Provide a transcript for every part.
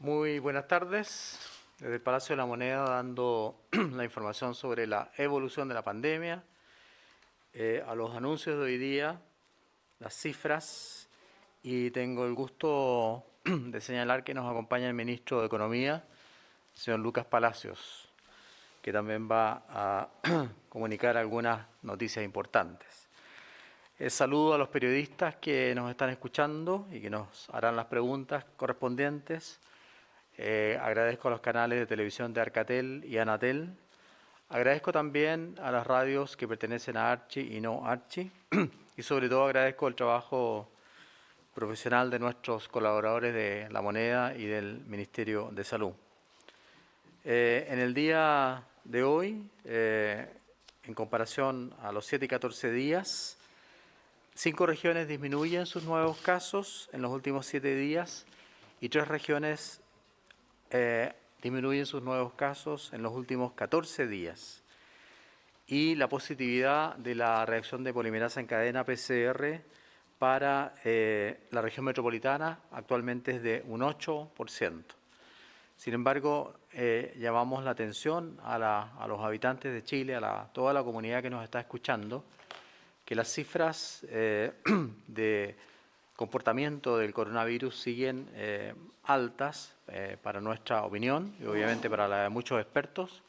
Muy buenas tardes. Desde el Palacio de la Moneda dando la información sobre la evolución de la pandemia, a los anuncios de hoy día, las cifras, y tengo el gusto de señalar que nos acompaña el ministro de Economía, señor Lucas Palacios, que también va a comunicar algunas noticias importantes. Saludo a los periodistas que nos están escuchando y que nos harán las preguntas correspondientes. Agradezco a los canales de televisión de Arcatel y Anatel. Agradezco también a las radios que pertenecen a Archi y no Archi. Y sobre todo agradezco el trabajo profesional de nuestros colaboradores de La Moneda y del Ministerio de Salud. En el día de hoy, en comparación a los 7 y 14 días, 5 regiones disminuyen sus nuevos casos en los últimos 7 días y 3 regiones disminuyen sus nuevos casos en los últimos 14 días. Y la positividad de la reacción de polimerasa en cadena PCR para la región metropolitana actualmente es de un 8%. Sin embargo, llamamos la atención a los habitantes de Chile, a toda la comunidad que nos está escuchando, que las cifras de comportamiento del coronavirus siguen altas para nuestra opinión y obviamente para la de muchos expertos,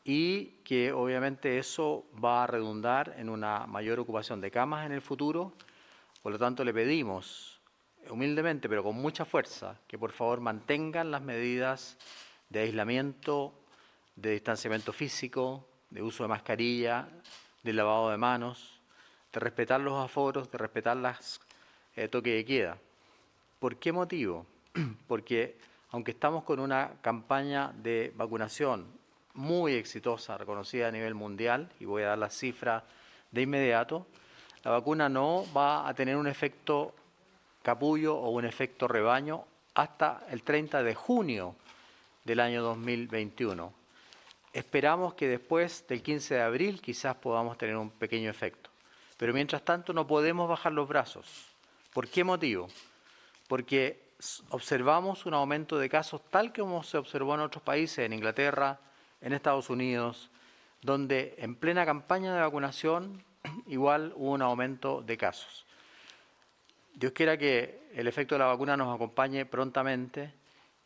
y que obviamente eso va a redundar en una mayor ocupación de camas en el futuro. Por lo tanto, le pedimos humildemente, pero con mucha fuerza, que por favor mantengan las medidas de aislamiento, de distanciamiento físico, de uso de mascarilla, de lavado de manos, de respetar los aforos, de respetar las toque de queda. ¿Por qué motivo? Porque aunque estamos con una campaña de vacunación muy exitosa, reconocida a nivel mundial, y voy a dar las cifras de inmediato, la vacuna no va a tener un efecto capullo o un efecto rebaño hasta el 30 de junio del año 2021. Esperamos que después del 15 de abril quizás podamos tener un pequeño efecto. Pero mientras tanto no podemos bajar los brazos. ¿Por qué motivo? Porque observamos un aumento de casos tal como se observó en otros países, en Inglaterra, en Estados Unidos, donde en plena campaña de vacunación igual hubo un aumento de casos. Dios quiera que el efecto de la vacuna nos acompañe prontamente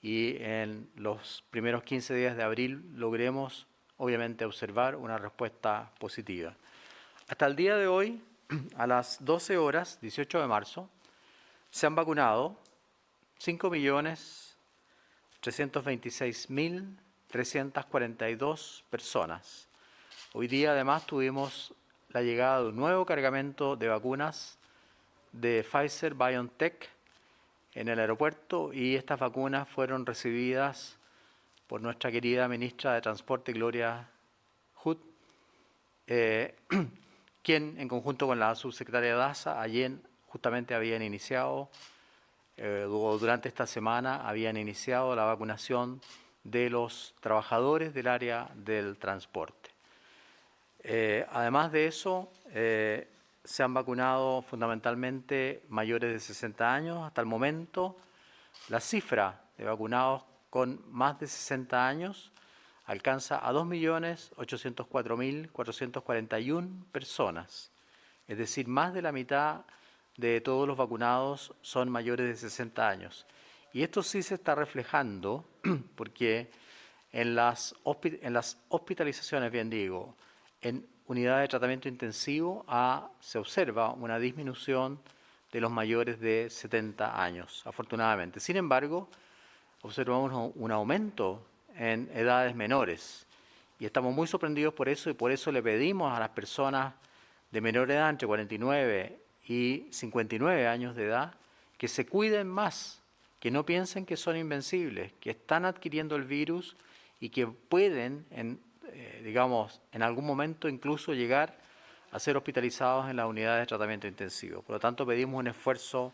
y en los primeros 15 días de abril logremos, obviamente, observar una respuesta positiva. Hasta el día de hoy, a las 12 horas, 18 de marzo, se han vacunado 5.326.342 personas. Hoy día, además, tuvimos la llegada de un nuevo cargamento de vacunas de Pfizer-BioNTech en el aeropuerto, y estas vacunas fueron recibidas por nuestra querida ministra de Transporte, Gloria Hood, quien en conjunto con la subsecretaria Daza ayer justamente habían iniciado, durante esta semana habían iniciado la vacunación de los trabajadores del área del transporte. Además de eso, se han vacunado fundamentalmente mayores de 60 años. Hasta el momento, la cifra de vacunados con más de 60 años alcanza a 2.804.441 personas. Es decir, más de la mitad de todos los vacunados son mayores de 60 años. Y esto sí se está reflejando porque en las hospitalizaciones, bien digo, en unidades de tratamiento intensivo se observa una disminución de los mayores de 70 años, afortunadamente. Sin embargo, observamos un aumento en edades menores y estamos muy sorprendidos por eso, y por eso le pedimos a las personas de menor edad, entre 49 y 59 años de edad, que se cuiden más, que no piensen que son invencibles, que están adquiriendo el virus y que pueden, en algún momento incluso llegar a ser hospitalizados en las unidades de tratamiento intensivo. Por lo tanto, pedimos un esfuerzo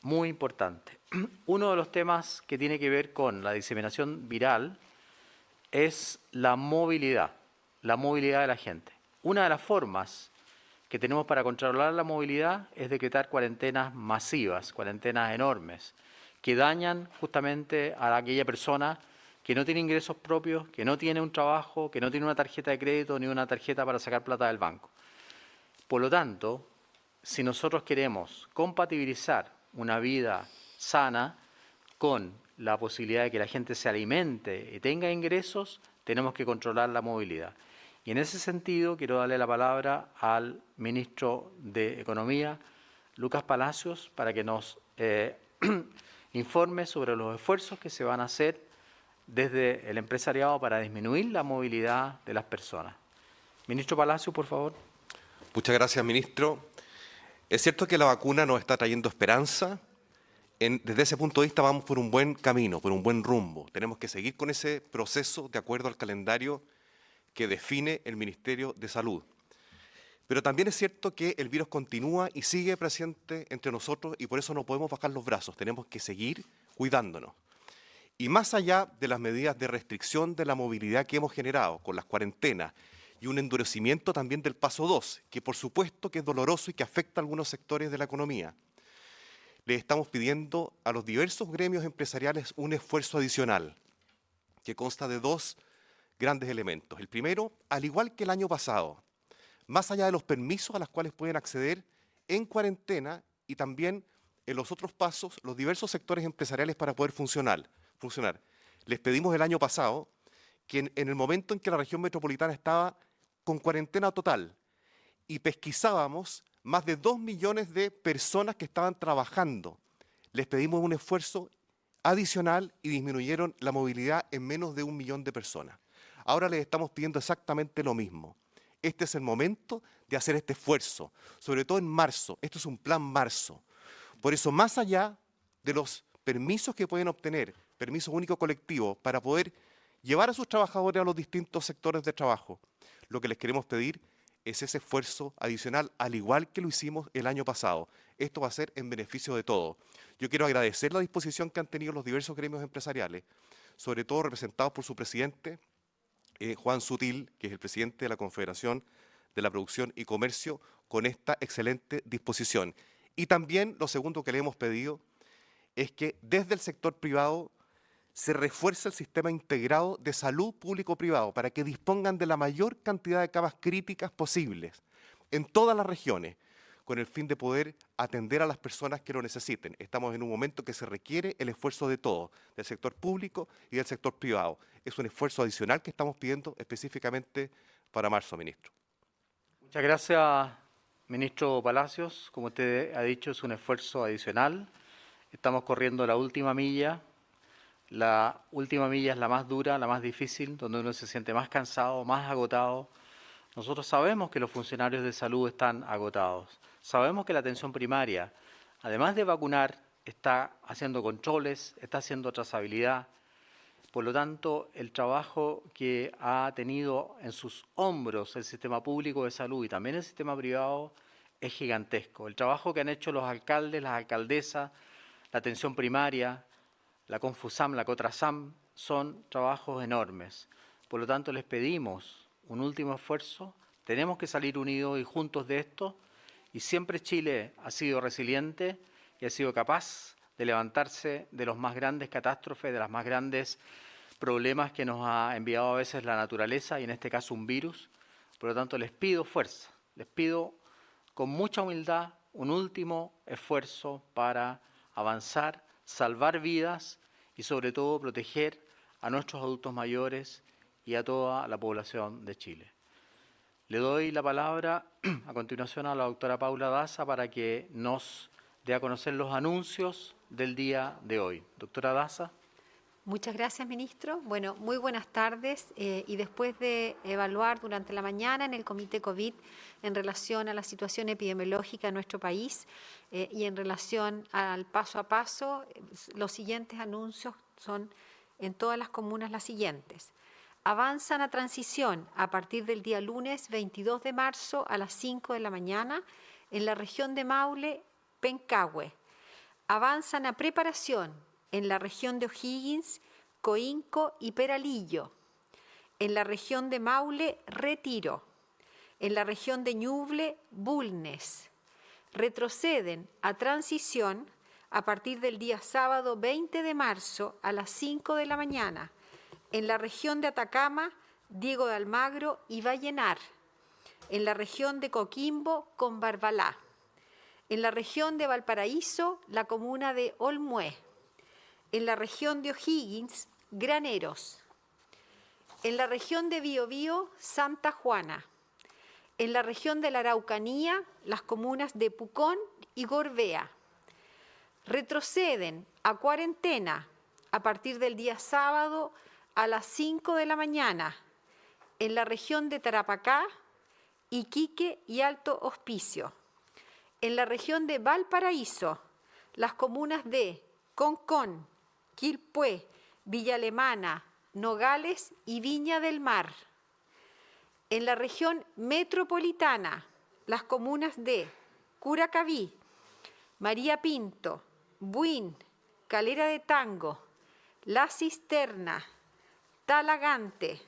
muy importante. Uno de los temas que tiene que ver con la diseminación viral es la movilidad de la gente. Una de las formas que tenemos para controlar la movilidad es decretar cuarentenas masivas, cuarentenas enormes, que dañan justamente a aquella persona que no tiene ingresos propios, que no tiene un trabajo, que no tiene una tarjeta de crédito ni una tarjeta para sacar plata del banco. Por lo tanto, si nosotros queremos compatibilizar una vida sana con la posibilidad de que la gente se alimente y tenga ingresos, tenemos que controlar la movilidad. Y en ese sentido quiero darle la palabra al ministro de Economía, Lucas Palacios, para que nos informe sobre los esfuerzos que se van a hacer desde el empresariado para disminuir la movilidad de las personas. Ministro Palacios, por favor. Muchas gracias, ministro. Es cierto que la vacuna nos está trayendo esperanza. Desde ese punto de vista vamos por un buen camino, por un buen rumbo. Tenemos que seguir con ese proceso de acuerdo al calendario que define el Ministerio de Salud. Pero también es cierto que el virus continúa y sigue presente entre nosotros y por eso no podemos bajar los brazos. Tenemos que seguir cuidándonos. Y más allá de las medidas de restricción de la movilidad que hemos generado con las cuarentenas y un endurecimiento también del paso 2, que por supuesto que es doloroso y que afecta a algunos sectores de la economía, le estamos pidiendo a los diversos gremios empresariales un esfuerzo adicional que consta de dos grandes elementos. El primero, al igual que el año pasado, más allá de los permisos a los cuales pueden acceder en cuarentena y también en los otros pasos, los diversos sectores empresariales para poder funcionar. Les pedimos el año pasado que en el momento en que la región metropolitana estaba con cuarentena total y pesquisábamos más de 2 millones de personas que estaban trabajando, les pedimos un esfuerzo adicional y disminuyeron la movilidad en menos de 1 millón de personas. Ahora les estamos pidiendo exactamente lo mismo. Este es el momento de hacer este esfuerzo, sobre todo en marzo. Esto es un plan marzo. Por eso, más allá de los permisos que pueden obtener, permiso único colectivo, para poder llevar a sus trabajadores a los distintos sectores de trabajo, lo que les queremos pedir es ese esfuerzo adicional, al igual que lo hicimos el año pasado. Esto va a ser en beneficio de todos. Yo quiero agradecer la disposición que han tenido los diversos gremios empresariales, sobre todo representados por su presidente, Juan Sutil, que es el presidente de la Confederación de la Producción y Comercio, con esta excelente disposición. Y también lo segundo que le hemos pedido es que desde el sector privado se refuerce el sistema integrado de salud público-privado para que dispongan de la mayor cantidad de camas críticas posibles en todas las regiones, con el fin de poder atender a las personas que lo necesiten. Estamos en un momento que se requiere el esfuerzo de todos, del sector público y del sector privado. Es un esfuerzo adicional que estamos pidiendo específicamente para marzo, ministro. Muchas gracias, ministro Palacios. Como usted ha dicho, es un esfuerzo adicional. Estamos corriendo la última milla. La última milla es la más dura, la más difícil, donde uno se siente más cansado, más agotado. Nosotros sabemos que los funcionarios de salud están agotados. Sabemos que la atención primaria, además de vacunar, está haciendo controles, está haciendo trazabilidad. Por lo tanto, el trabajo que ha tenido en sus hombros el sistema público de salud y también el sistema privado es gigantesco. El trabajo que han hecho los alcaldes, las alcaldesas, la atención primaria, la Confusam, la Cotrasam, son trabajos enormes. Por lo tanto, les pedimos un último esfuerzo. Tenemos que salir unidos y juntos de esto. Y siempre Chile ha sido resiliente y ha sido capaz de levantarse de los más grandes catástrofes, de los más grandes problemas que nos ha enviado a veces la naturaleza y en este caso un virus. Por lo tanto, les pido fuerza, les pido con mucha humildad un último esfuerzo para avanzar, salvar vidas y sobre todo proteger a nuestros adultos mayores y a toda la población de Chile. Le doy la palabra a continuación a la doctora Paula Daza para que nos dé a conocer los anuncios del día de hoy. Doctora Daza. Muchas gracias, ministro. Bueno, muy buenas tardes. Y después de evaluar durante la mañana en el Comité COVID en relación a la situación epidemiológica en nuestro país y en relación al paso a paso, los siguientes anuncios son en todas las comunas las siguientes. Avanzan a transición a partir del día lunes 22 de marzo a las 5 de la mañana en la región de Maule, Pencahue. Avanzan a preparación en la región de O'Higgins, Coinco y Peralillo. En la región de Maule, Retiro. En la región de Ñuble, Bulnes. Retroceden a transición a partir del día sábado 20 de marzo a las 5 de la mañana, en la región de Atacama, Diego de Almagro y Vallenar, en la región de Coquimbo, con Barbalá, en la región de Valparaíso, la comuna de Olmué, en la región de O'Higgins, Graneros, en la región de Biobío, Santa Juana, en la región de la Araucanía, las comunas de Pucón y Gorbea. Retroceden a cuarentena a partir del día sábado a las 5 de la mañana en la región de Tarapacá, Iquique y Alto Hospicio. En la región de Valparaíso, las comunas de Concón, Quilpué, Villa Alemana, Nogales y Viña del Mar. En la región metropolitana, las comunas de Curacaví, María Pinto, Buin, Calera de Tango, La Cisterna, Talagante,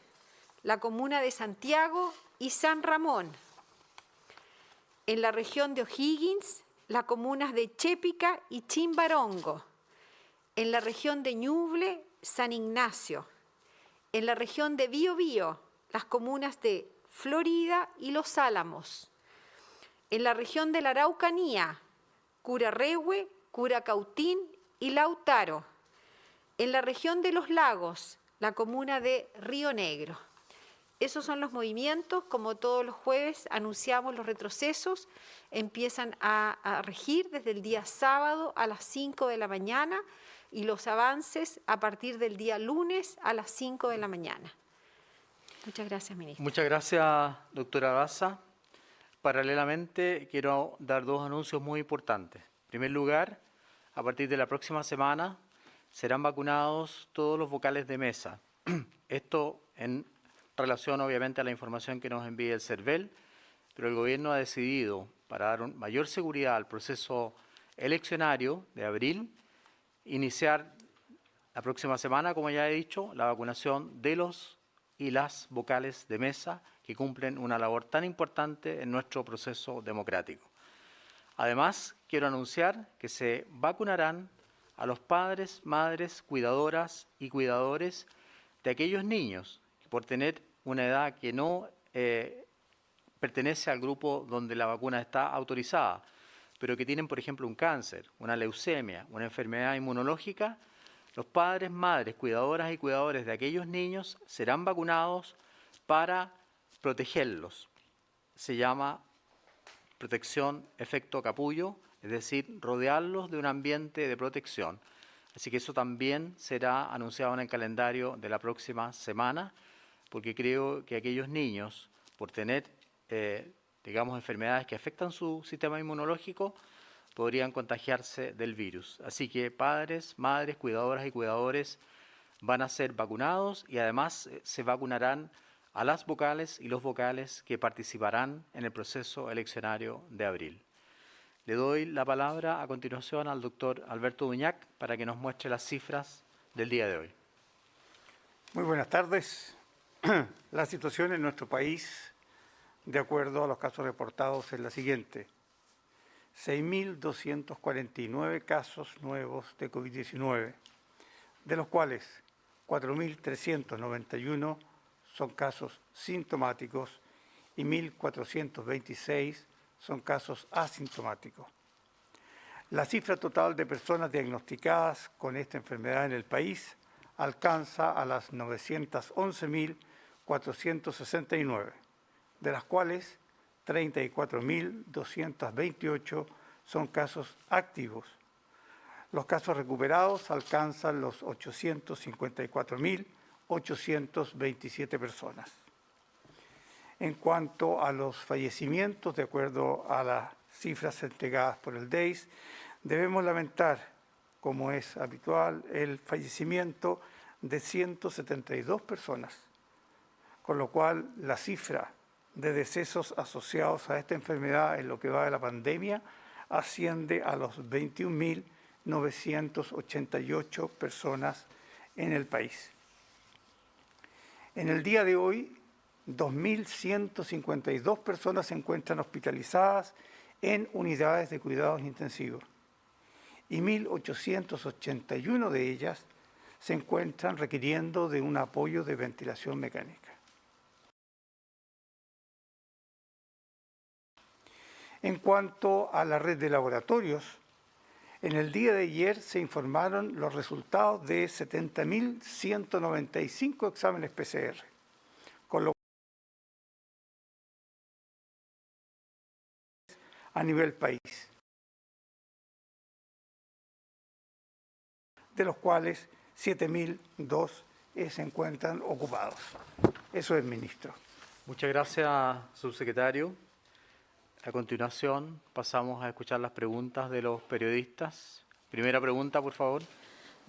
la comuna de Santiago y San Ramón. En la región de O'Higgins, las comunas de Chépica y Chimbarongo. En la región de Ñuble, San Ignacio. En la región de Biobío, las comunas de Florida y Los Álamos. En la región de la Araucanía, Curarrehue, Curacautín y Lautaro. En la región de Los Lagos, la comuna de Río Negro. Esos son los movimientos. Como todos los jueves anunciamos los retrocesos, empiezan a regir desde el día sábado a las 5 de la mañana y los avances a partir del día lunes a las 5 de la mañana. Muchas gracias, ministro. Muchas gracias, doctora Daza. Paralelamente, quiero dar dos anuncios muy importantes. En primer lugar, a partir de la próxima semana serán vacunados todos los vocales de mesa. Esto en relación, obviamente, a la información que nos envía el CERVEL, pero el Gobierno ha decidido, para dar mayor seguridad al proceso eleccionario de abril, iniciar la próxima semana, como ya he dicho, la vacunación de los y las vocales de mesa que cumplen una labor tan importante en nuestro proceso democrático. Además, quiero anunciar que se vacunarán a los padres, madres, cuidadoras y cuidadores de aquellos niños que por tener una edad que no pertenece al grupo donde la vacuna está autorizada, pero que tienen, por ejemplo, un cáncer, una leucemia, una enfermedad inmunológica, los padres, madres, cuidadoras y cuidadores de aquellos niños serán vacunados para protegerlos. Se llama protección efecto capullo, es decir, rodearlos de un ambiente de protección. Así que eso también será anunciado en el calendario de la próxima semana, porque creo que aquellos niños, por tener, digamos, enfermedades que afectan su sistema inmunológico, podrían contagiarse del virus. Así que padres, madres, cuidadoras y cuidadores van a ser vacunados y además se vacunarán a las vocales y los vocales que participarán en el proceso eleccionario de abril. Le doy la palabra a continuación al doctor Alberto Duñac para que nos muestre las cifras del día de hoy. Muy buenas tardes. La situación en nuestro país, de acuerdo a los casos reportados, es la siguiente. 6.249 casos nuevos de COVID-19, de los cuales 4.391 son casos sintomáticos y 1.426 son casos asintomáticos. La cifra total de personas diagnosticadas con esta enfermedad en el país alcanza a las 911.469, de las cuales 34.228 son casos activos. Los casos recuperados alcanzan los 854.827 personas. En cuanto a los fallecimientos, de acuerdo a las cifras entregadas por el DEIS, debemos lamentar, como es habitual, el fallecimiento de 172 personas, con lo cual la cifra de decesos asociados a esta enfermedad en lo que va de la pandemia asciende a los 21.988 personas en el país. En el día de hoy, 2.152 personas se encuentran hospitalizadas en unidades de cuidados intensivos y 1.881 de ellas se encuentran requiriendo de un apoyo de ventilación mecánica. En cuanto a la red de laboratorios, en el día de ayer se informaron los resultados de 70.195 exámenes PCR, con lo a nivel país, de los cuales 7.002 se encuentran ocupados. Eso es, ministro. Muchas gracias, subsecretario. A continuación, pasamos a escuchar las preguntas de los periodistas. Primera pregunta, por favor.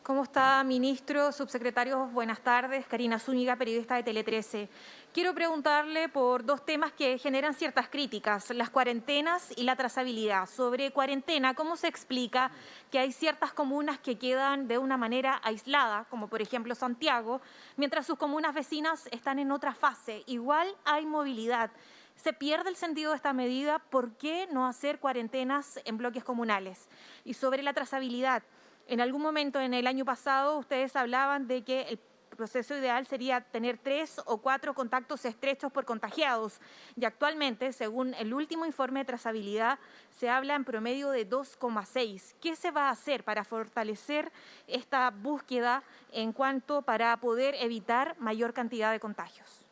¿Cómo está, ministro? Subsecretario, buenas tardes. Karina Zúñiga, periodista de Tele 13. Quiero preguntarle por dos temas que generan ciertas críticas, las cuarentenas y la trazabilidad. Sobre cuarentena, ¿cómo se explica que hay ciertas comunas que quedan de una manera aislada, como por ejemplo Santiago, mientras sus comunas vecinas están en otra fase? Igual hay movilidad. ¿Se pierde el sentido de esta medida? ¿Por qué no hacer cuarentenas en bloques comunales? Y sobre la trazabilidad, en algún momento en el año pasado ustedes hablaban de que el proceso ideal sería tener 3 o 4 contactos estrechos por contagiados. Y actualmente, según el último informe de trazabilidad, se habla en promedio de 2,6. ¿Qué se va a hacer para fortalecer esta búsqueda en cuanto para poder evitar mayor cantidad de contagios?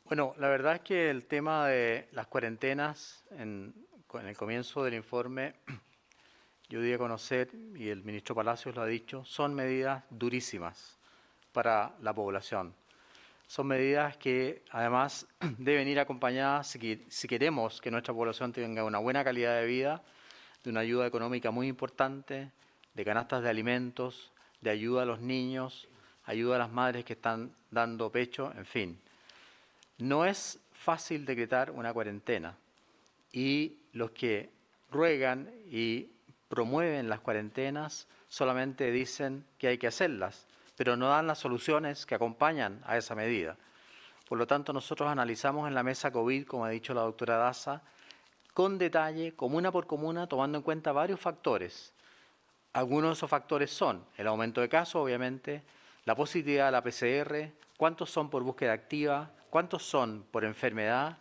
Bueno, la verdad es que el tema de las cuarentenas, en el comienzo del informe, yo di a conocer, y el ministro Palacios lo ha dicho, son medidas durísimas para la población. Son medidas que además deben ir acompañadas, si queremos que nuestra población tenga una buena calidad de vida, de una ayuda económica muy importante, de canastas de alimentos, de ayuda a los niños, ayuda a las madres que están dando pecho, en fin. No es fácil decretar una cuarentena y los que ruegan y promueven las cuarentenas solamente dicen que hay que hacerlas, pero no dan las soluciones que acompañan a esa medida. Por lo tanto, nosotros analizamos en la mesa COVID, como ha dicho la doctora Daza, con detalle, comuna por comuna, tomando en cuenta varios factores. Algunos de esos factores son el aumento de casos, obviamente, la positividad de la PCR, cuántos son por búsqueda activa, cuántos son por enfermedad,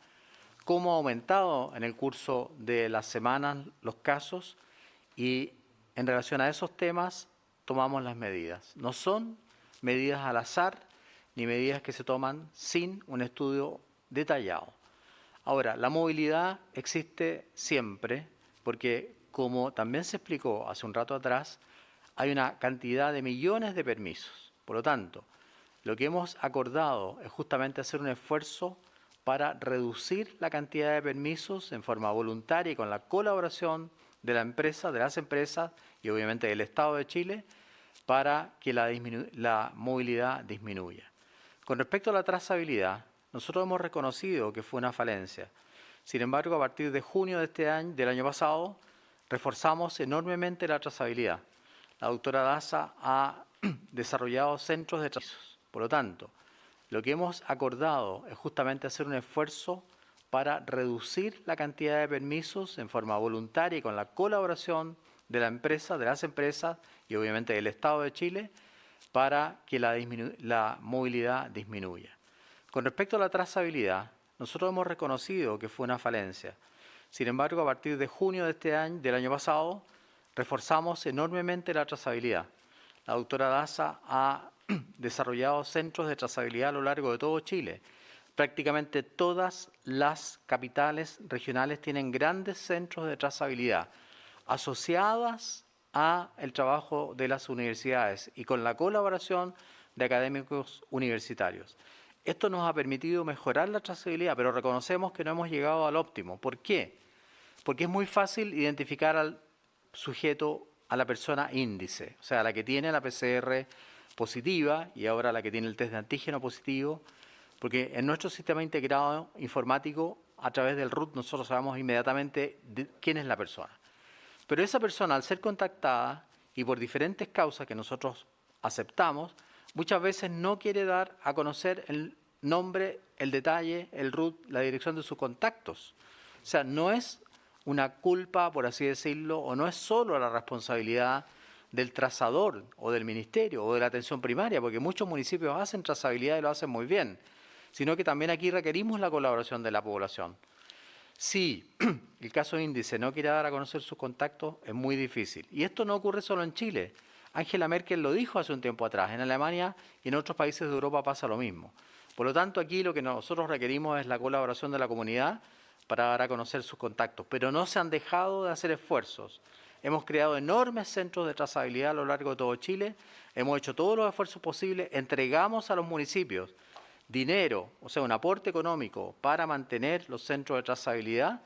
cómo ha aumentado en el curso de las semanas los casos y en relación a esos temas tomamos las medidas. No son medidas al azar ni medidas que se toman sin un estudio detallado. Ahora, la movilidad existe siempre porque, como también se explicó hace un rato atrás, hay una cantidad de millones de permisos. Por lo tanto, lo que hemos acordado es justamente hacer un esfuerzo para reducir la cantidad de permisos en forma voluntaria y con la colaboración de la empresa, de las empresas y obviamente del Estado de Chile para que la movilidad disminuya. Con respecto a la trazabilidad, nosotros hemos reconocido que fue una falencia. Sin embargo, a partir de junio de este año, del año pasado, reforzamos enormemente la trazabilidad. La doctora Daza ha desarrollado centros de trazabilidad. Por lo tanto, lo que hemos acordado es justamente hacer un esfuerzo para reducir la cantidad de permisos en forma voluntaria y con la colaboración de la empresa, de las empresas y obviamente del Estado de Chile para que la movilidad disminuya. Con respecto a la trazabilidad, nosotros hemos reconocido que fue una falencia. Sin embargo, a partir de junio de este año, del año pasado, reforzamos enormemente la trazabilidad. La doctora Daza ha desarrollado centros de trazabilidad a lo largo de todo Chile. Prácticamente todas las capitales regionales tienen grandes centros de trazabilidad asociadas a el trabajo de las universidades y con la colaboración de académicos universitarios. Esto nos ha permitido mejorar la trazabilidad, pero reconocemos que no hemos llegado al óptimo. ¿Por qué? Porque es muy fácil identificar al sujeto, a la persona índice, o sea, la que tiene la PCR positiva y ahora la que tiene el test de antígeno positivo, porque en nuestro sistema integrado informático, a través del RUT, nosotros sabemos inmediatamente quién es la persona. Pero esa persona, al ser contactada y por diferentes causas que nosotros aceptamos, muchas veces no quiere dar a conocer el nombre, el detalle, el RUT, la dirección de sus contactos. O sea, no es una culpa, por así decirlo, o no es solo la responsabilidad del trazador o del ministerio o de la atención primaria, porque muchos municipios hacen trazabilidad y lo hacen muy bien, sino que también aquí requerimos la colaboración de la población. Si el caso índice no quiere dar a conocer sus contactos, es muy difícil. Y esto no ocurre solo en Chile. Angela Merkel lo dijo hace un tiempo atrás. En Alemania y en otros países de Europa pasa lo mismo. Por lo tanto, aquí lo que nosotros requerimos es la colaboración de la comunidad para dar a conocer sus contactos. Pero no se han dejado de hacer esfuerzos. Hemos creado enormes centros de trazabilidad a lo largo de todo Chile. Hemos hecho todos los esfuerzos posibles. Entregamos a los municipios dinero, o sea, un aporte económico para mantener los centros de trazabilidad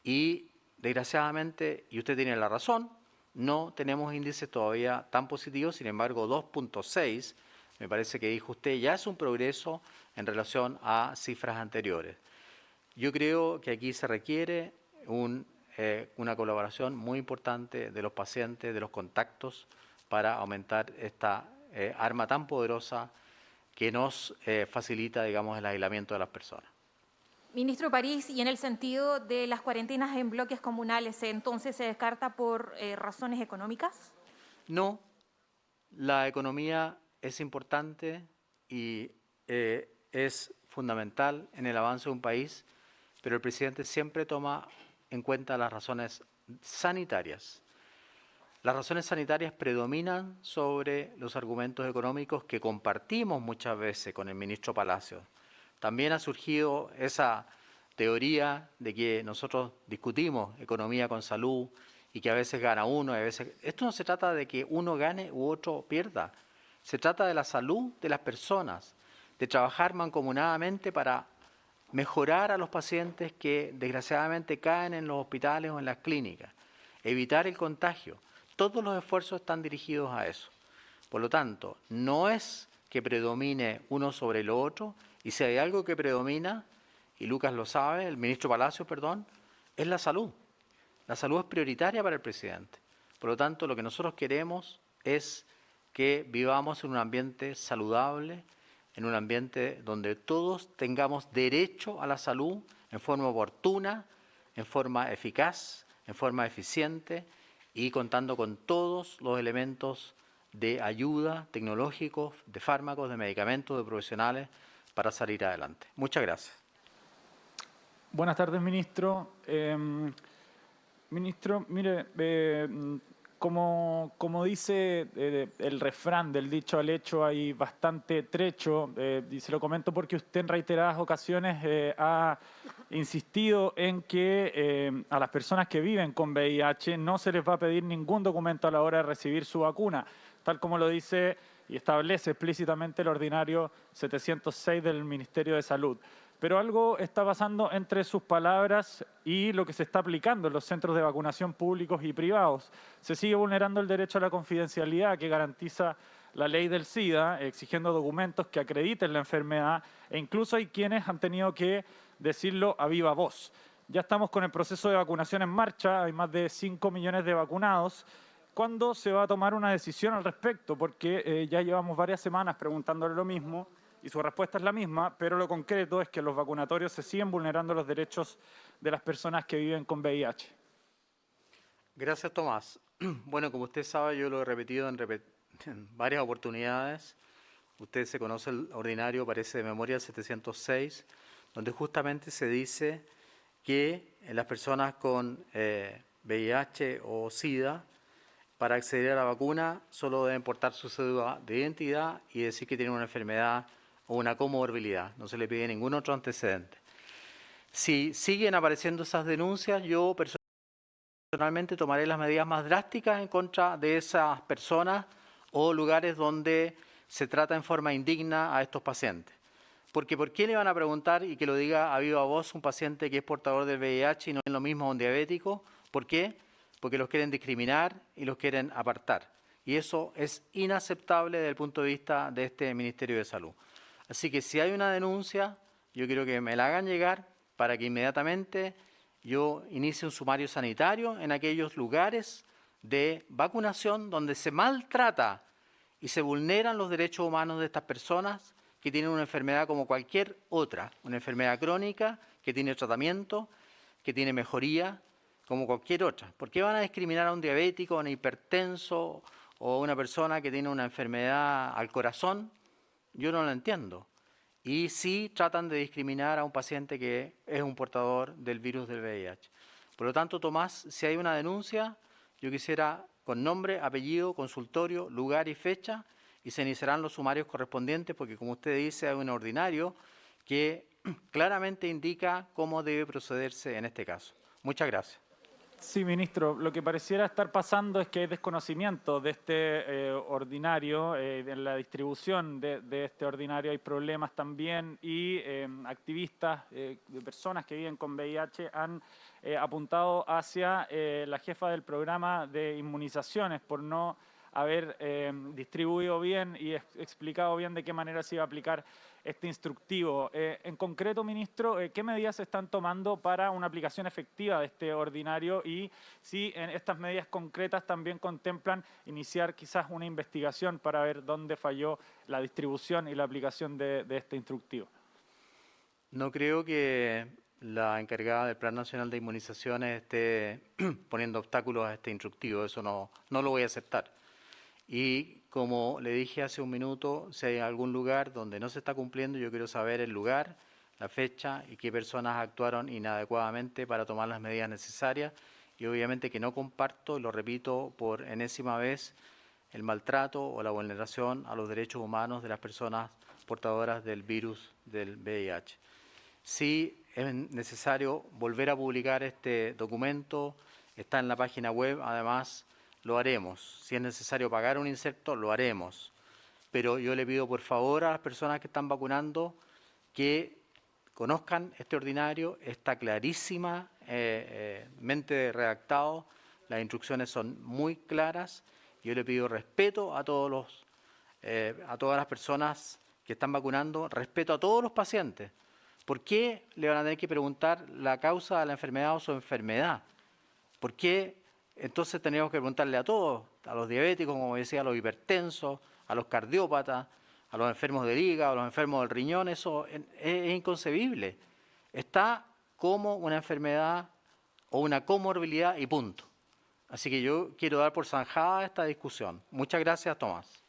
y, desgraciadamente, y usted tiene la razón, no tenemos índices todavía tan positivos, sin embargo, 2.6, me parece que dijo usted, ya es un progreso en relación a cifras anteriores. Yo creo que aquí se requiere una colaboración muy importante de los pacientes, de los contactos, para aumentar esta arma tan poderosa que nos facilita, digamos, el aislamiento de las personas. Ministro París, y en el sentido de las cuarentenas en bloques comunales, ¿entonces se descarta por razones económicas? No, la economía es importante y es fundamental en el avance de un país, pero el presidente siempre toma en cuenta las razones sanitarias. Las razones sanitarias predominan sobre los argumentos económicos que compartimos muchas veces con el ministro Palacios. También ha surgido esa teoría de que nosotros discutimos economía con salud y que a veces gana uno, a veces... Esto no se trata de que uno gane u otro pierda. Se trata de la salud de las personas, de trabajar mancomunadamente para mejorar a los pacientes que desgraciadamente caen en los hospitales o en las clínicas, evitar el contagio. Todos los esfuerzos están dirigidos a eso. Por lo tanto, no es que predomine uno sobre lo otro, y si hay algo que predomina, y Lucas lo sabe, el ministro Palacios, perdón, es la salud. La salud es prioritaria para el presidente. Por lo tanto, lo que nosotros queremos es que vivamos en un ambiente saludable, en un ambiente donde todos tengamos derecho a la salud en forma oportuna, en forma eficaz, en forma eficiente, y contando con todos los elementos de ayuda tecnológicos, de fármacos, de medicamentos, de profesionales para salir adelante. Muchas gracias. Buenas tardes, ministro. Ministro, mire, como dice el refrán del dicho al hecho, hay bastante trecho, y se lo comento porque usted en reiteradas ocasiones ha insistido en que a las personas que viven con VIH no se les va a pedir ningún documento a la hora de recibir su vacuna, tal como lo dice y establece explícitamente el ordinario 706 del Ministerio de Salud. Pero algo está pasando entre sus palabras y lo que se está aplicando en los centros de vacunación públicos y privados. Se sigue vulnerando el derecho a la confidencialidad que garantiza la ley del SIDA, exigiendo documentos que acrediten la enfermedad, e incluso hay quienes han tenido que decirlo a viva voz. Ya estamos con el proceso de vacunación en marcha, hay más de 5 millones de vacunados. ¿Cuándo se va a tomar una decisión al respecto? Porque ya llevamos varias semanas preguntándole lo mismo, y su respuesta es la misma, pero lo concreto es que los vacunatorios se siguen vulnerando los derechos de las personas que viven con VIH. Gracias, Tomás. Bueno, como usted sabe, yo lo he repetido en varias oportunidades. Usted se conoce el ordinario, parece de memoria, 706, donde justamente se dice que las personas con VIH o SIDA, para acceder a la vacuna, solo deben portar su cédula de identidad y decir que tienen una enfermedad o una comorbilidad. No se le pide ningún otro antecedente. Si siguen apareciendo esas denuncias, yo personalmente tomaré las medidas más drásticas en contra de esas personas o lugares donde se trata en forma indigna a estos pacientes. Porque ¿por qué le van a preguntar y que lo diga a viva voz un paciente que es portador del VIH y no es lo mismo a un diabético? ¿Por qué? Porque los quieren discriminar y los quieren apartar. Y eso es inaceptable desde el punto de vista de este Ministerio de Salud. Así que si hay una denuncia, yo quiero que me la hagan llegar para que inmediatamente yo inicie un sumario sanitario en aquellos lugares de vacunación donde se maltrata y se vulneran los derechos humanos de estas personas que tienen una enfermedad como cualquier otra, una enfermedad crónica que tiene tratamiento, que tiene mejoría, como cualquier otra. ¿Por qué van a discriminar a un diabético, a un hipertenso o a una persona que tiene una enfermedad al corazón? Yo no lo entiendo. Y sí tratan de discriminar a un paciente que es un portador del virus del VIH. Por lo tanto, Tomás, si hay una denuncia, yo quisiera con nombre, apellido, consultorio, lugar y fecha, y se iniciarán los sumarios correspondientes, porque como usted dice, hay un ordinario que claramente indica cómo debe procederse en este caso. Muchas gracias. Sí, ministro, lo que pareciera estar pasando es que hay desconocimiento de este ordinario, de la distribución de este ordinario hay problemas también y activistas, personas que viven con VIH han apuntado hacia la jefa del programa de inmunizaciones por no haber distribuido bien y explicado bien de qué manera se iba a aplicar este instructivo. En concreto, ministro, ¿qué medidas se están tomando para una aplicación efectiva de este ordinario y si en estas medidas concretas también contemplan iniciar quizás una investigación para ver dónde falló la distribución y la aplicación de este instructivo? No creo que la encargada del Plan Nacional de Inmunizaciones esté poniendo obstáculos a este instructivo. Eso no lo voy a aceptar. Y como le dije hace un minuto, si hay algún lugar donde no se está cumpliendo, yo quiero saber el lugar, la fecha y qué personas actuaron inadecuadamente para tomar las medidas necesarias. Y obviamente que no comparto, y lo repito por enésima vez, el maltrato o la vulneración a los derechos humanos de las personas portadoras del virus del VIH. Sí es necesario volver a publicar este documento, está en la página web, además lo haremos. Si es necesario pagar un inserto, lo haremos. Pero yo le pido por favor a las personas que están vacunando que conozcan este ordinario, está clarísimamente redactado, las instrucciones son muy claras. Yo le pido respeto a todas las personas que están vacunando, respeto a todos los pacientes. ¿Por qué le van a tener que preguntar la causa de la enfermedad o su enfermedad? ¿Por qué entonces tenemos que preguntarle a todos, a los diabéticos, como decía, a los hipertensos, a los cardiópatas, a los enfermos del hígado, a los enfermos del riñón? Eso es inconcebible. Está como una enfermedad o una comorbilidad y punto. Así que yo quiero dar por zanjada esta discusión. Muchas gracias, Tomás.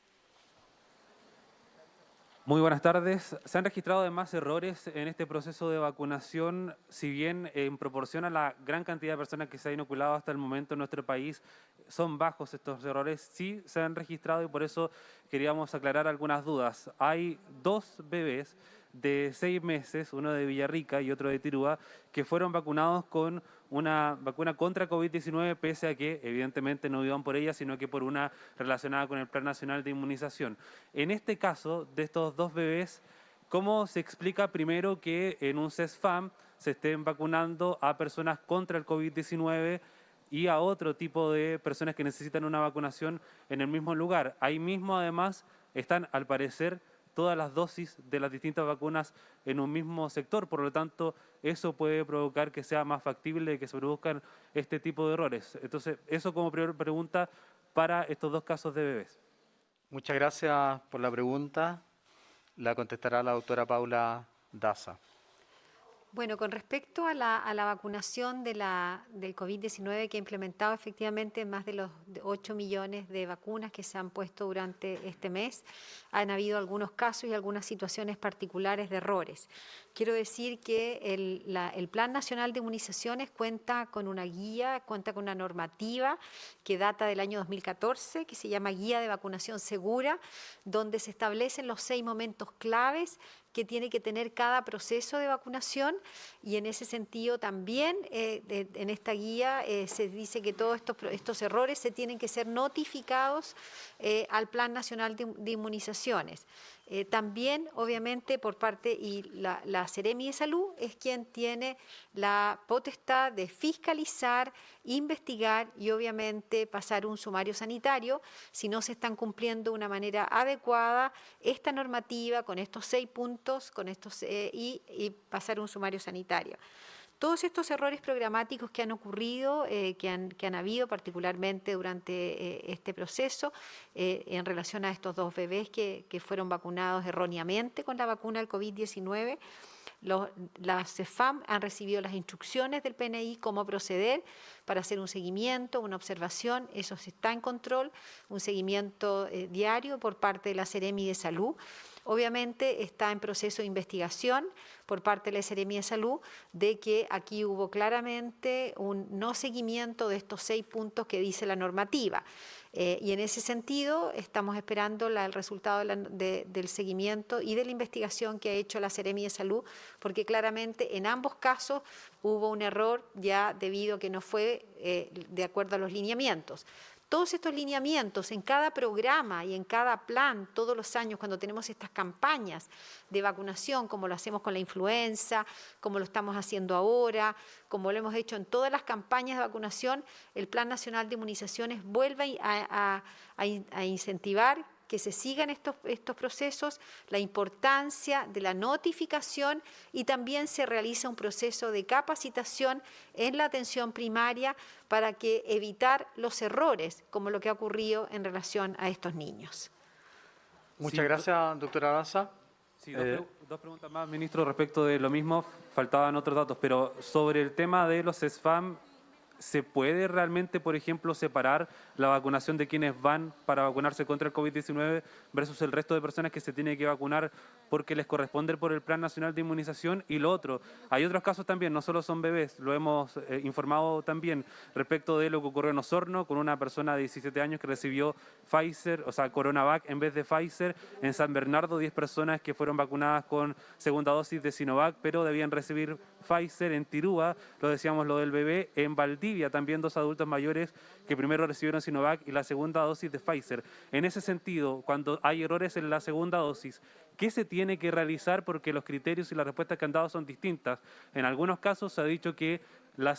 Muy buenas tardes. Se han registrado además errores en este proceso de vacunación, si bien en proporción a la gran cantidad de personas que se han inoculado hasta el momento en nuestro país, son bajos estos errores, sí se han registrado y por eso queríamos aclarar algunas dudas. Hay 2 bebés de 6 meses, uno de Villarrica y otro de Tirúa, que fueron vacunados con una vacuna contra COVID-19, pese a que evidentemente no iban por ella, sino que por una relacionada con el Plan Nacional de Inmunización. En este caso, de estos 2 bebés, ¿cómo se explica primero que en un CESFAM se estén vacunando a personas contra el COVID-19 y a otro tipo de personas que necesitan una vacunación en el mismo lugar? Ahí mismo, además, están, al parecer, todas las dosis de las distintas vacunas en un mismo sector. Por lo tanto, eso puede provocar que sea más factible que se produzcan este tipo de errores. Entonces, eso como primera pregunta para estos 2 casos de bebés. Muchas gracias por la pregunta. La contestará la doctora Paula Daza. Bueno, con respecto a la vacunación del COVID-19 que ha implementado efectivamente más de los 8 millones de vacunas que se han puesto durante este mes, han habido algunos casos y algunas situaciones particulares de errores. Quiero decir que el Plan Nacional de Inmunizaciones cuenta con una guía, cuenta con una normativa que data del año 2014, que se llama Guía de Vacunación Segura, donde se establecen los 6 momentos claves que tiene que tener cada proceso de vacunación, y en ese sentido también en esta guía se dice que todos estos errores se tienen que ser notificados al Plan Nacional de Inmunizaciones. También, obviamente, por parte, y la Seremi de Salud es quien tiene la potestad de fiscalizar, investigar y, obviamente, pasar un sumario sanitario si no se están cumpliendo de una manera adecuada esta normativa con estos 6 puntos y pasar un sumario sanitario. Todos estos errores programáticos que han ocurrido, que han habido particularmente durante este proceso, en relación a estos 2 bebés que fueron vacunados erróneamente con la vacuna del COVID-19, Las CEFAM han recibido las instrucciones del PNI cómo proceder para hacer un seguimiento, una observación, eso está en control, un seguimiento diario por parte de la Seremi de Salud. Obviamente está en proceso de investigación por parte de la Seremi de Salud de que aquí hubo claramente un no seguimiento de estos 6 puntos que dice la normativa. Y en ese sentido estamos esperando el resultado del seguimiento y de la investigación que ha hecho la Seremi de Salud, porque claramente en ambos casos hubo un error ya debido a que no fue de acuerdo a los lineamientos. Todos estos lineamientos en cada programa y en cada plan, todos los años cuando tenemos estas campañas de vacunación, como lo hacemos con la influenza, como lo estamos haciendo ahora, como lo hemos hecho en todas las campañas de vacunación, el Plan Nacional de Inmunizaciones vuelve a incentivar que se sigan estos procesos, la importancia de la notificación y también se realiza un proceso de capacitación en la atención primaria para que evitar los errores como lo que ha ocurrido en relación a estos niños. Muchas gracias, doctora Daza. Sí, dos preguntas más, ministro, respecto de lo mismo. Faltaban otros datos, pero sobre el tema de los CESFAM, ¿se puede realmente, por ejemplo, separar la vacunación de quienes van para vacunarse contra el COVID-19 versus el resto de personas que se tiene que vacunar porque les corresponde por el Plan Nacional de Inmunización? Y lo otro, hay otros casos también, no solo son bebés, lo hemos informado también respecto de lo que ocurrió en Osorno con una persona de 17 años que recibió Pfizer, o sea, Coronavac en vez de Pfizer. En San Bernardo, 10 personas que fueron vacunadas con segunda dosis de Sinovac, pero debían recibir Pfizer. En Tirúa, lo decíamos, lo del bebé. En Valdivia, también 2 adultos mayores que primero recibieron Sinovac y la segunda dosis de Pfizer. En ese sentido, cuando hay errores en la segunda dosis, ¿qué se tiene que realizar? Porque los criterios y las respuestas que han dado son distintas. En algunos casos se ha dicho que la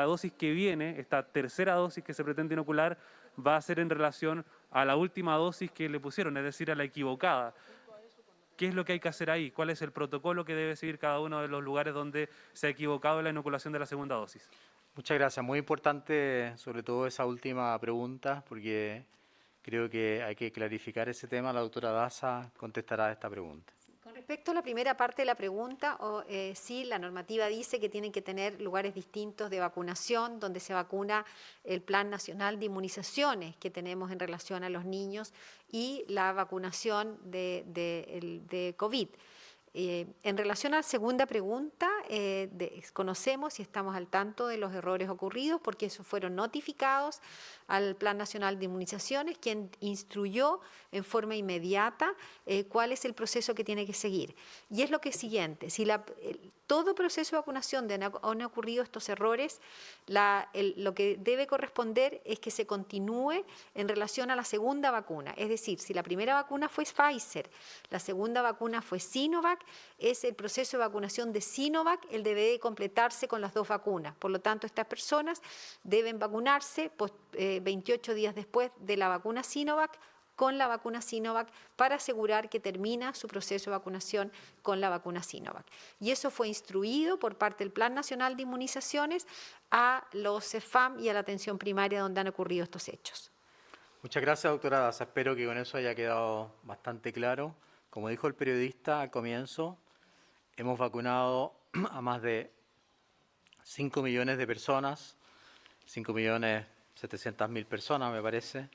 dosis que viene, esta tercera dosis que se pretende inocular, va a ser en relación a la última dosis que le pusieron, es decir, a la equivocada. ¿Qué es lo que hay que hacer ahí? ¿Cuál es el protocolo que debe seguir cada uno de los lugares donde se ha equivocado en la inoculación de la segunda dosis? Muchas gracias. Muy importante, sobre todo esa última pregunta, porque creo que hay que clarificar ese tema. La doctora Daza contestará esta pregunta. Con respecto a la primera parte de la pregunta, sí, la normativa dice que tienen que tener lugares distintos de vacunación, donde se vacuna el Plan Nacional de Inmunizaciones que tenemos en relación a los niños y la vacunación de COVID. En relación a la segunda pregunta, conocemos y estamos al tanto de los errores ocurridos porque esos fueron notificados al Plan Nacional de Inmunizaciones, quien instruyó en forma inmediata cuál es el proceso que tiene que seguir. Y es lo que es siguiente, si todo proceso de vacunación donde han ocurrido estos errores, lo que debe corresponder es que se continúe en relación a la segunda vacuna. Es decir, si la primera vacuna fue Pfizer, la segunda vacuna fue Sinovac, es el proceso de vacunación de Sinovac, el debe de completarse con las 2 vacunas. Por lo tanto, estas personas deben vacunarse 28 días después de la vacuna Sinovac con la vacuna Sinovac para asegurar que termina su proceso de vacunación con la vacuna Sinovac. Y eso fue instruido por parte del Plan Nacional de Inmunizaciones a los CEFAM y a la atención primaria donde han ocurrido estos hechos. Muchas gracias, doctora Daza. Espero que con eso haya quedado bastante claro. Como dijo el periodista al comienzo, hemos vacunado a más de 5 millones de personas, 5.700.000 personas me parece,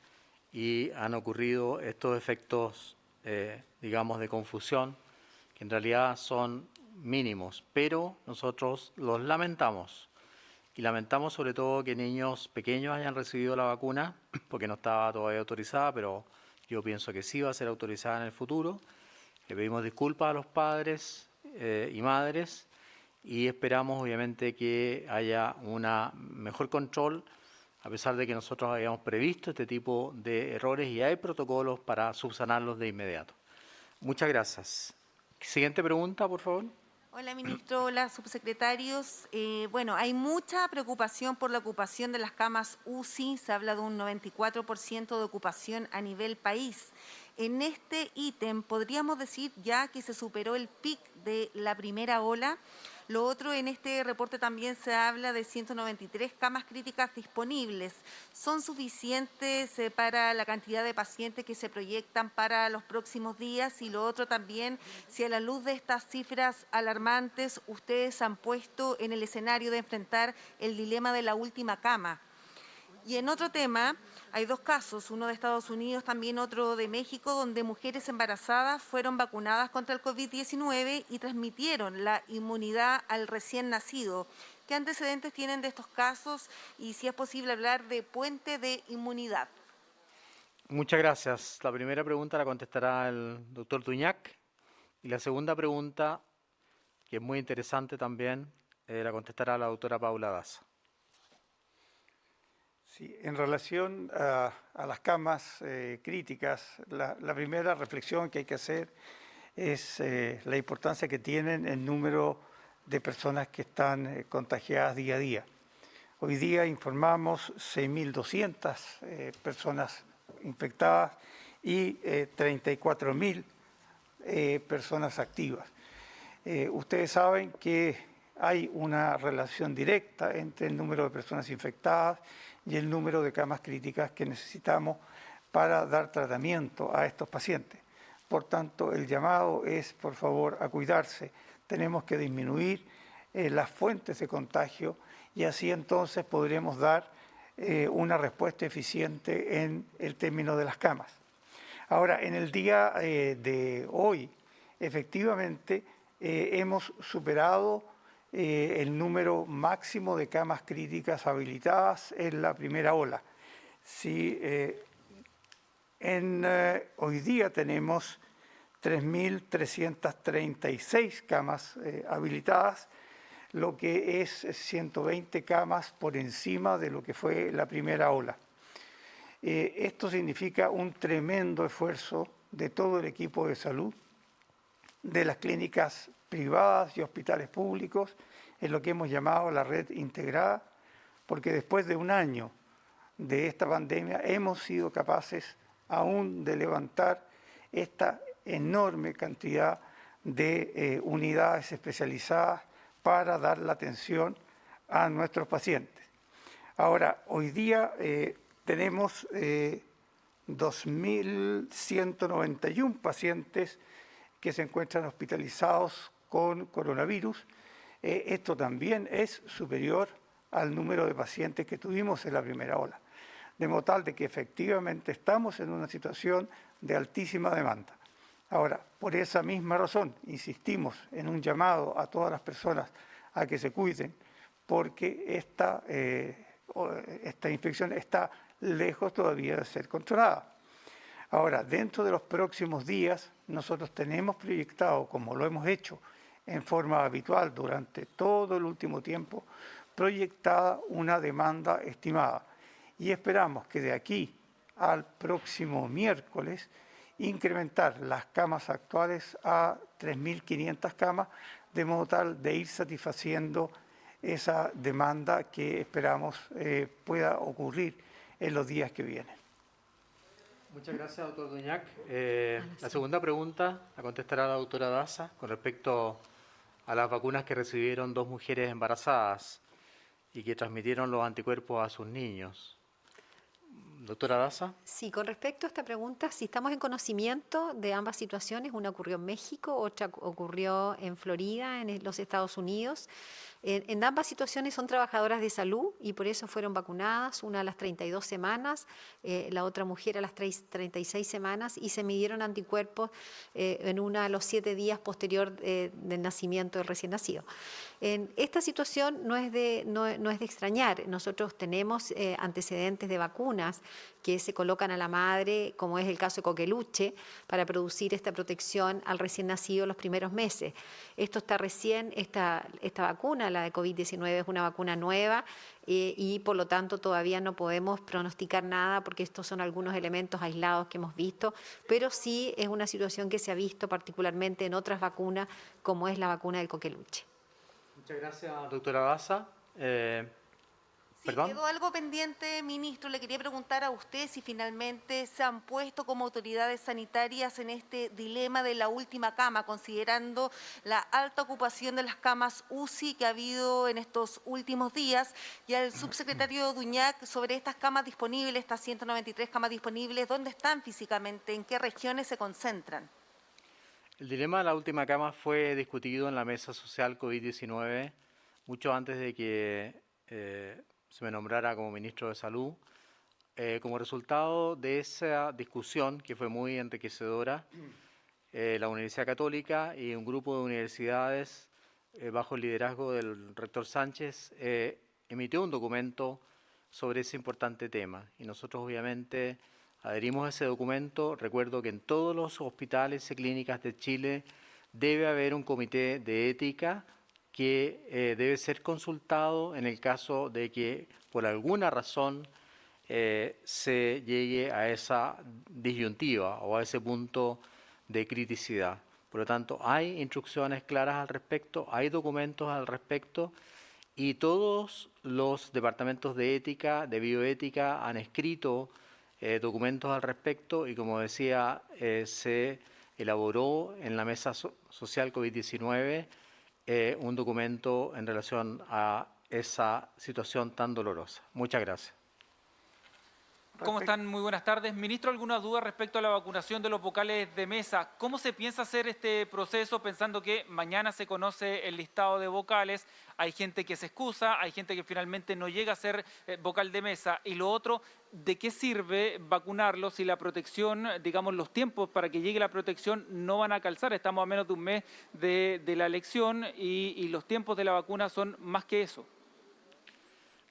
y han ocurrido estos efectos, digamos, de confusión, que en realidad son mínimos, pero nosotros los lamentamos. Y lamentamos sobre todo que niños pequeños hayan recibido la vacuna, porque no estaba todavía autorizada, pero yo pienso que sí va a ser autorizada en el futuro. Le pedimos disculpas a los padres y madres y esperamos obviamente que haya un mejor control, a pesar de que nosotros habíamos previsto este tipo de errores y hay protocolos para subsanarlos de inmediato. Muchas gracias. Siguiente pregunta, por favor. Hola, ministro. Hola, subsecretarios. Bueno, hay mucha preocupación por la ocupación de las camas UCI. Se habla de un 94% de ocupación a nivel país. En este ítem, ¿podríamos decir ya que se superó el pic de la primera ola? Lo otro, en este reporte también se habla de 193 camas críticas disponibles. ¿Son suficientes para la cantidad de pacientes que se proyectan para los próximos días? Y lo otro también, si a la luz de estas cifras alarmantes, ustedes han puesto en el escenario de enfrentar el dilema de la última cama. Y en otro tema, hay dos casos, uno de Estados Unidos, también otro de México, donde mujeres embarazadas fueron vacunadas contra el COVID-19 y transmitieron la inmunidad al recién nacido. ¿Qué antecedentes tienen de estos casos y si es posible hablar de puente de inmunidad? Muchas gracias. La primera pregunta la contestará el doctor Duñac y la segunda pregunta, que es muy interesante también, la contestará la doctora Paula Daza. Sí, en relación a las camas críticas, la primera reflexión que hay que hacer es la importancia que tienen el número de personas que están contagiadas día a día. Hoy día informamos 6.200 personas infectadas y 34.000 personas activas. Ustedes saben que hay una relación directa entre el número de personas infectadas y el número de camas críticas que necesitamos para dar tratamiento a estos pacientes. Por tanto, el llamado es, por favor, a cuidarse. Tenemos que disminuir las fuentes de contagio y así entonces podremos dar una respuesta eficiente en el término de las camas. Ahora, en el día de hoy, efectivamente, hemos superado el número máximo de camas críticas habilitadas en la primera ola. Sí, hoy día tenemos 3.336 camas habilitadas, lo que es 120 camas por encima de lo que fue la primera ola. Esto significa un tremendo esfuerzo de todo el equipo de salud, de las clínicas privadas y hospitales públicos, en lo que hemos llamado la red integrada, porque después de un año de esta pandemia hemos sido capaces aún de levantar esta enorme cantidad de unidades especializadas para dar la atención a nuestros pacientes. Ahora, hoy día tenemos 2.191 pacientes que se encuentran hospitalizados con coronavirus. Esto también es superior al número de pacientes que tuvimos en la primera ola. De modo tal de que efectivamente estamos en una situación de altísima demanda. Ahora, por esa misma razón, insistimos en un llamado a todas las personas a que se cuiden, porque esta infección está lejos todavía de ser controlada. Ahora, dentro de los próximos días, nosotros tenemos proyectado, como lo hemos hecho en forma habitual durante todo el último tiempo, proyectada una demanda estimada. Y esperamos que de aquí al próximo miércoles incrementar las camas actuales a 3.500 camas, de modo tal de ir satisfaciendo esa demanda que esperamos pueda ocurrir en los días que vienen. Muchas gracias, doctor Duñac. La segunda pregunta la contestará la doctora Daza con respecto a las vacunas que recibieron dos mujeres embarazadas y que transmitieron los anticuerpos a sus niños. Doctora Daza. Sí, con respecto a esta pregunta, si estamos en conocimiento de ambas situaciones, una ocurrió en México, otra ocurrió en Florida, en los Estados Unidos. En ambas situaciones son trabajadoras de salud y por eso fueron vacunadas, una a las 32 semanas, la otra mujer a las 36 semanas y se midieron anticuerpos en una a los 7 días posterior del nacimiento del recién nacido. En esta situación no es de extrañar. Nosotros tenemos antecedentes de vacunas que se colocan a la madre, como es el caso de Coqueluche, para producir esta protección al recién nacido los primeros meses. Esto está recién, esta vacuna, la de COVID-19, es una vacuna nueva y por lo tanto todavía no podemos pronosticar nada porque estos son algunos elementos aislados que hemos visto, pero sí es una situación que se ha visto particularmente en otras vacunas, como es la vacuna del Coqueluche. Muchas gracias, doctora Daza. Sí, ¿Perdón? quedó algo pendiente, ministro. Le quería preguntar a usted si finalmente se han puesto como autoridades sanitarias en este dilema de la última cama, considerando la alta ocupación de las camas UCI que ha habido en estos últimos días, y al subsecretario Duñac sobre estas camas disponibles, estas 193 camas disponibles, ¿dónde están físicamente? ¿En qué regiones se concentran? El dilema de la última cama fue discutido en la mesa social COVID-19 mucho antes de que se me nombrara como ministro de Salud. Como resultado de esa discusión, que fue muy enriquecedora, la Universidad Católica y un grupo de universidades bajo el liderazgo del rector Sánchez emitió un documento sobre ese importante tema. Y nosotros obviamente adherimos a ese documento. Recuerdo que en todos los hospitales y clínicas de Chile debe haber un comité de ética que debe ser consultado en el caso de que por alguna razón se llegue a esa disyuntiva o a ese punto de criticidad. Por lo tanto, hay instrucciones claras al respecto, hay documentos al respecto y todos los departamentos de ética, de bioética, han escrito documentos al respecto y, como decía, se elaboró en la mesa social COVID-19 un documento en relación a esa situación tan dolorosa. Muchas gracias. ¿Cómo están? Muy buenas tardes. Ministro, ¿alguna duda respecto a la vacunación de los vocales de mesa? ¿Cómo se piensa hacer este proceso pensando que mañana se conoce el listado de vocales? Hay gente que se excusa, hay gente que finalmente no llega a ser vocal de mesa. Y lo otro, ¿de qué sirve vacunarlos si la protección, digamos, los tiempos para que llegue la protección no van a calzar? Estamos a menos de un mes de la elección y los tiempos de la vacuna son más que eso.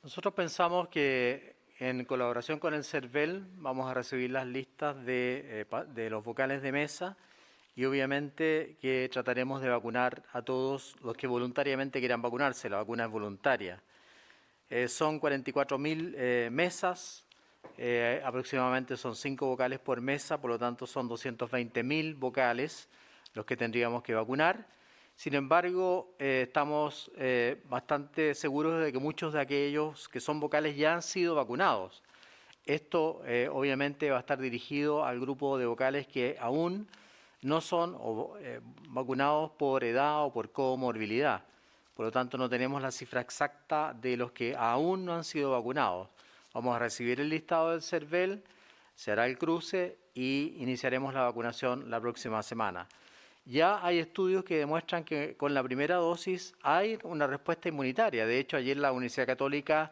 Nosotros pensamos que en colaboración con el CERVEL vamos a recibir las listas de los vocales de mesa y obviamente que trataremos de vacunar a todos los que voluntariamente quieran vacunarse. La vacuna es voluntaria. Son 44.000 mesas, aproximadamente son 5 vocales por mesa, por lo tanto son 220.000 vocales los que tendríamos que vacunar. Sin embargo, estamos bastante seguros de que muchos de aquellos que son vocales ya han sido vacunados. Esto obviamente va a estar dirigido al grupo de vocales que aún no son vacunados por edad o por comorbilidad. Por lo tanto, no tenemos la cifra exacta de los que aún no han sido vacunados. Vamos a recibir el listado del CERVEL, se hará el cruce y iniciaremos la vacunación la próxima semana. Ya hay estudios que demuestran que con la primera dosis hay una respuesta inmunitaria. De hecho, ayer la Universidad Católica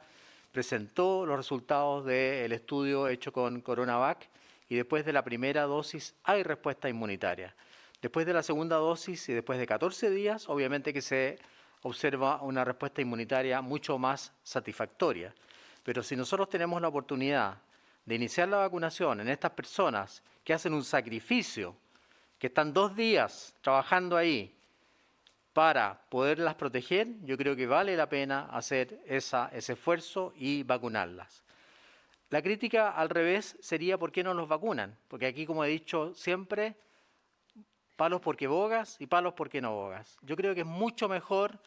presentó los resultados del estudio hecho con CoronaVac y después de la primera dosis hay respuesta inmunitaria. Después de la segunda dosis y después de 14 días, obviamente que se observa una respuesta inmunitaria mucho más satisfactoria. Pero si nosotros tenemos la oportunidad de iniciar la vacunación en estas personas que hacen un sacrificio, que están 2 días trabajando ahí para poderlas proteger, yo creo que vale la pena hacer ese esfuerzo y vacunarlas. La crítica al revés sería ¿por qué no los vacunan? Porque aquí, como he dicho siempre, palos porque bogas y palos porque no bogas. Yo creo que es mucho mejor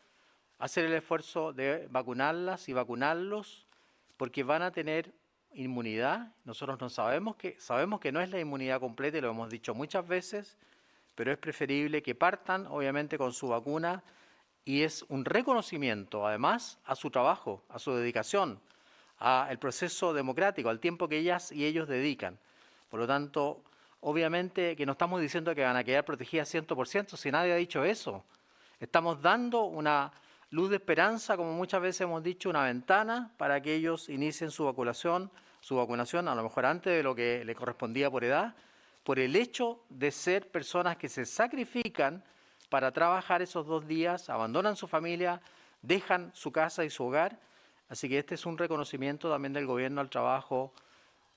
hacer el esfuerzo de vacunarlas y vacunarlos porque van a tener inmunidad. Nosotros no sabemos que no es la inmunidad completa y lo hemos dicho muchas veces, pero es preferible que partan obviamente con su vacuna y es un reconocimiento además a su trabajo, a su dedicación, al proceso democrático, al tiempo que ellas y ellos dedican. Por lo tanto, obviamente que no estamos diciendo que van a quedar protegidas 100%, si nadie ha dicho eso. Estamos dando una luz de esperanza, como muchas veces hemos dicho, una ventana para que ellos inicien su vacunación a lo mejor antes de lo que le correspondía por edad, por el hecho de ser personas que se sacrifican para trabajar esos 2 días, abandonan su familia, dejan su casa y su hogar. Así que este es un reconocimiento también del gobierno al trabajo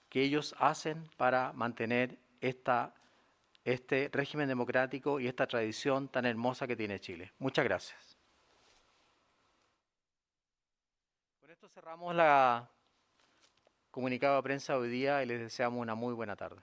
que ellos hacen para mantener este régimen democrático y esta tradición tan hermosa que tiene Chile. Muchas gracias. Con esto cerramos la comunicado de prensa hoy día y les deseamos una muy buena tarde.